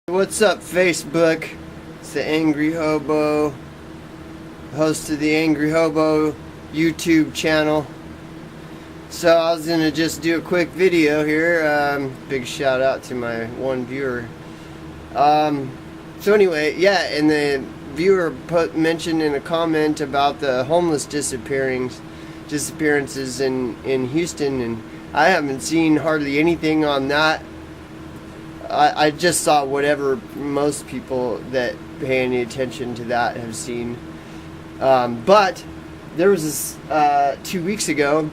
What's up, Facebook? It's the Angry Hobo, host of the Angry Hobo YouTube channel. So I was gonna just do a quick video here. Big shout out to my one viewer. So anyway, yeah, and the viewer mentioned in a comment about the homeless disappearances in Houston, and I haven't seen hardly anything on that. I just saw whatever most people that pay any attention to that have seen. But there was this 2 weeks ago,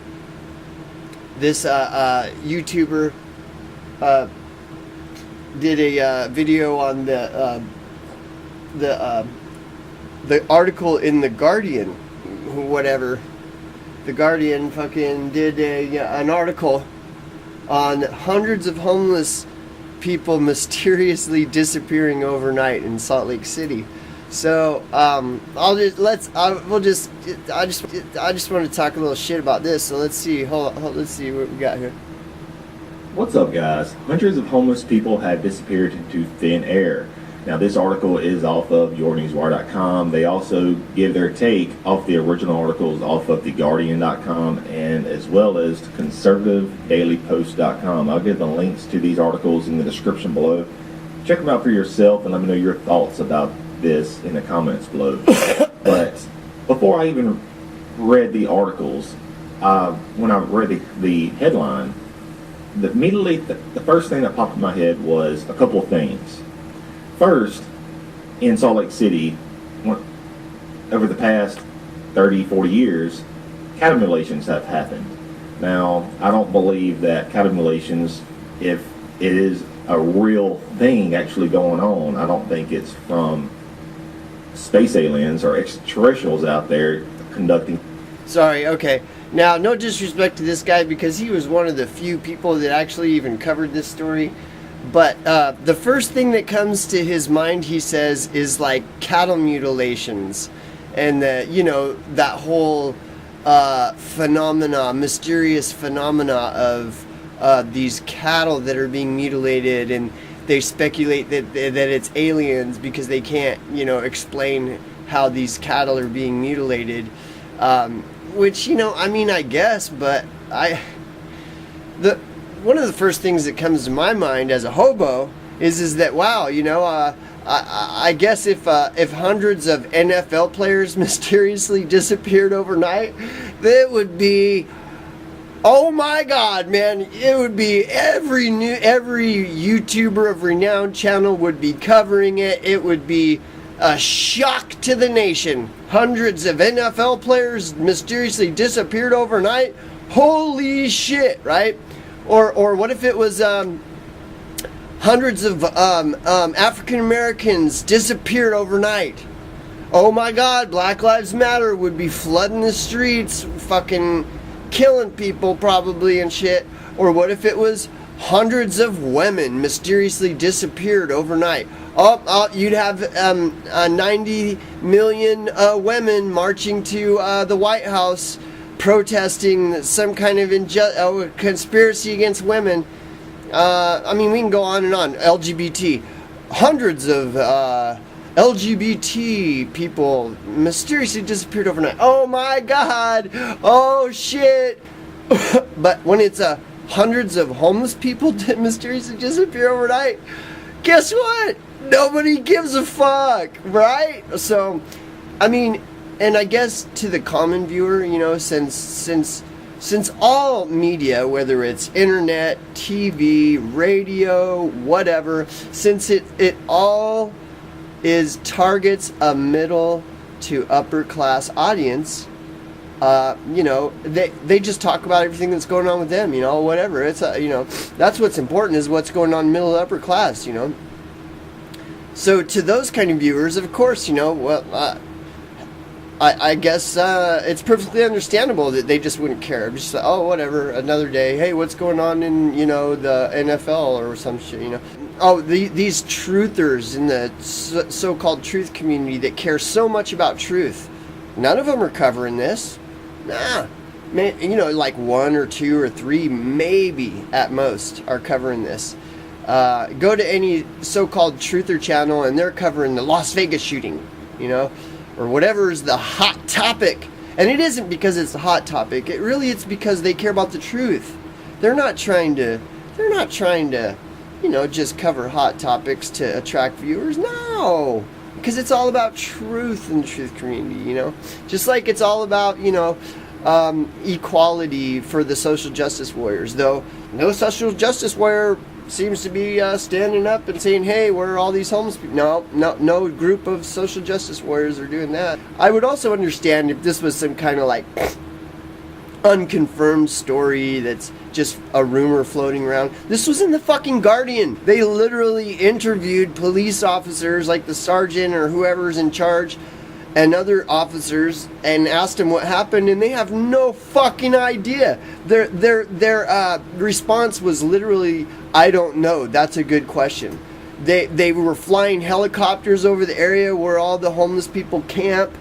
this YouTuber did a video on the article in the Guardian, whatever. The Guardian fucking did an article on hundreds of homeless people mysteriously disappearing overnight in Salt Lake City. So I just want to talk a little shit about this. So let's see. Hold on, let's see what we got here. What's up, guys? Hundreds of homeless people have disappeared into thin air. Now, this article is off of yournewswire.com. They also give their take off the original articles off of theguardian.com and as well as conservativedailypost.com. I'll give the links to these articles in the description below. Check them out for yourself and let me know your thoughts about this in the comments below. But before I even read the articles, when I read the headline, immediately the first thing that popped in my head was a couple of things. First, in Salt Lake City, over the past 30, 40 years, cattle mutilations have happened. Now, I don't believe that cattle mutilations, if it is a real thing actually going on, I don't think it's from space aliens or extraterrestrials out there conducting. Sorry, okay. Now, no disrespect to this guy because he was one of the few people that actually even covered this story. But the first thing that comes to his mind, he says, is like cattle mutilations. And, that whole mysterious phenomena of these cattle that are being mutilated. And they speculate that it's aliens because they can't, explain how these cattle are being mutilated. Which, I guess, but one of the first things that comes to my mind as a hobo is that, wow, I guess if hundreds of NFL players mysteriously disappeared overnight, that would be, oh my God, man, it would be every YouTuber of renowned channel would be covering it. It would be a shock to the nation. Hundreds of NFL players mysteriously disappeared overnight. Holy shit, right? Or what if it was hundreds of African Americans disappeared overnight? Oh my God, Black Lives Matter would be flooding the streets, fucking killing people probably and shit. Or what if it was hundreds of women mysteriously disappeared overnight? You'd have 90 million women marching to the White House, protesting some kind of conspiracy against women. We can go on and on. LGBT. Hundreds of LGBT people mysteriously disappeared overnight. Oh my God. Oh shit. But when it's hundreds of homeless people that mysteriously disappear overnight, guess what? Nobody gives a fuck, right? So, and I guess to the common viewer, since all media, whether it's internet, TV, radio, whatever, since it all targets a middle to upper class audience, they just talk about everything that's going on with them, whatever. It's that's what's important is what's going on middle to upper class, So to those kind of viewers, of course, I guess it's perfectly understandable that they just wouldn't care. Just like, oh, whatever, another day. Hey, what's going on in, the NFL or some shit, Oh, these truthers in the so-called truth community that care so much about truth. None of them are covering this. Nah. Man, like one or two or three, maybe at most, are covering this. Go to any so-called truther channel and they're covering the Las Vegas shooting, you know, or whatever is the hot topic. And it isn't because it's a hot topic. It's because they care about the truth. They're not trying to, you know, just cover hot topics to attract viewers. No, because it's all about truth in the truth community, you know, just like it's all about, you know, equality for the social justice warriors, though no social justice warrior seems to be standing up and saying, hey, where are all these homeless people? No group of social justice warriors are doing that. I would also understand if this was some kind of like unconfirmed story that's just a rumor floating around. This was in the fucking Guardian. They literally interviewed police officers like the sergeant or whoever's in charge and other officers and asked them what happened, and they have no fucking idea. Their response was literally, I don't know. That's a good question. They were flying helicopters over the area where all the homeless people camp.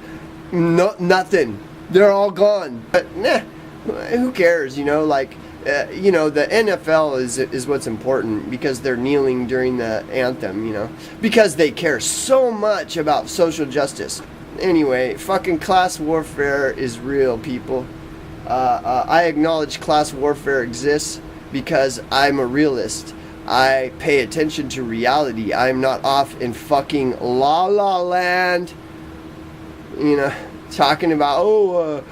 No, nothing. They're all gone. But nah, who cares? You know, like you know, the NFL is what's important because they're kneeling during the anthem. You know, because they care so much about social justice. Anyway, fucking class warfare is real, people. I acknowledge class warfare exists because I'm a realist. I pay attention to reality. I'm not off in fucking La La Land, you know, talking about,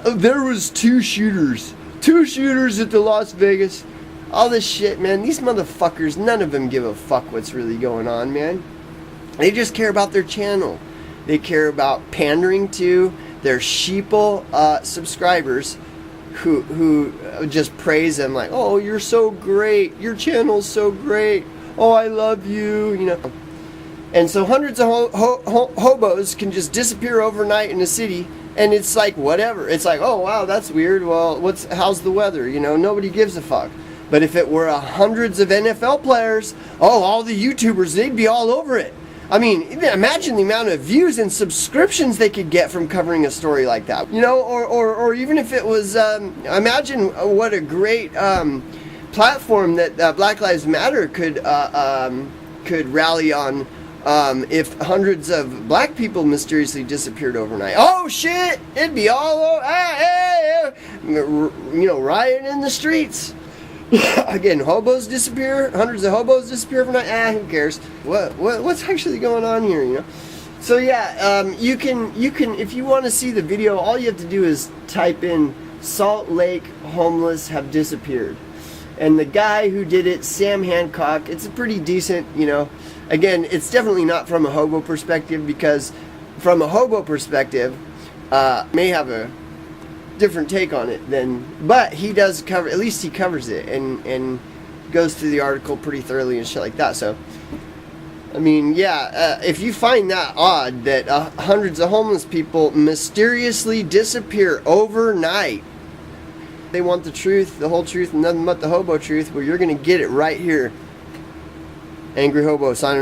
there was two shooters at the Las Vegas. All this shit, man. These motherfuckers, none of them give a fuck what's really going on, man. They just care about their channel. They care about pandering to their sheeple subscribers who just praise them like, oh, you're so great. Your channel's so great. Oh, I love you, you know. And so hundreds of hobos can just disappear overnight in a city, and it's like, whatever. It's like, oh, wow, that's weird. Well, how's the weather? You know, nobody gives a fuck. But if it were hundreds of NFL players, oh, all the YouTubers, they'd be all over it. I mean, imagine the amount of views and subscriptions they could get from covering a story like that. You know, or even if it was, imagine what a great platform that Black Lives Matter could rally on if hundreds of black people mysteriously disappeared overnight. Oh shit! It'd be all over, you know, riot in the streets. Again, hobos disappear, hundreds of hobos disappear overnight. Who cares? What's actually going on here, you know? So yeah, you can if you want to see the video, all you have to do is type in Salt Lake homeless have disappeared. And the guy who did it, Sam Hancock, it's a pretty decent, you know, again, it's definitely not from a hobo perspective, because from a hobo perspective, may have a different take on it than, but he does cover, at least he covers it and goes through the article pretty thoroughly and shit like that. So I mean, yeah, if you find that odd that hundreds of homeless people mysteriously disappear overnight, they want the truth, the whole truth, and nothing but the hobo truth, well, you're gonna get it right here. Angry Hobo signing off.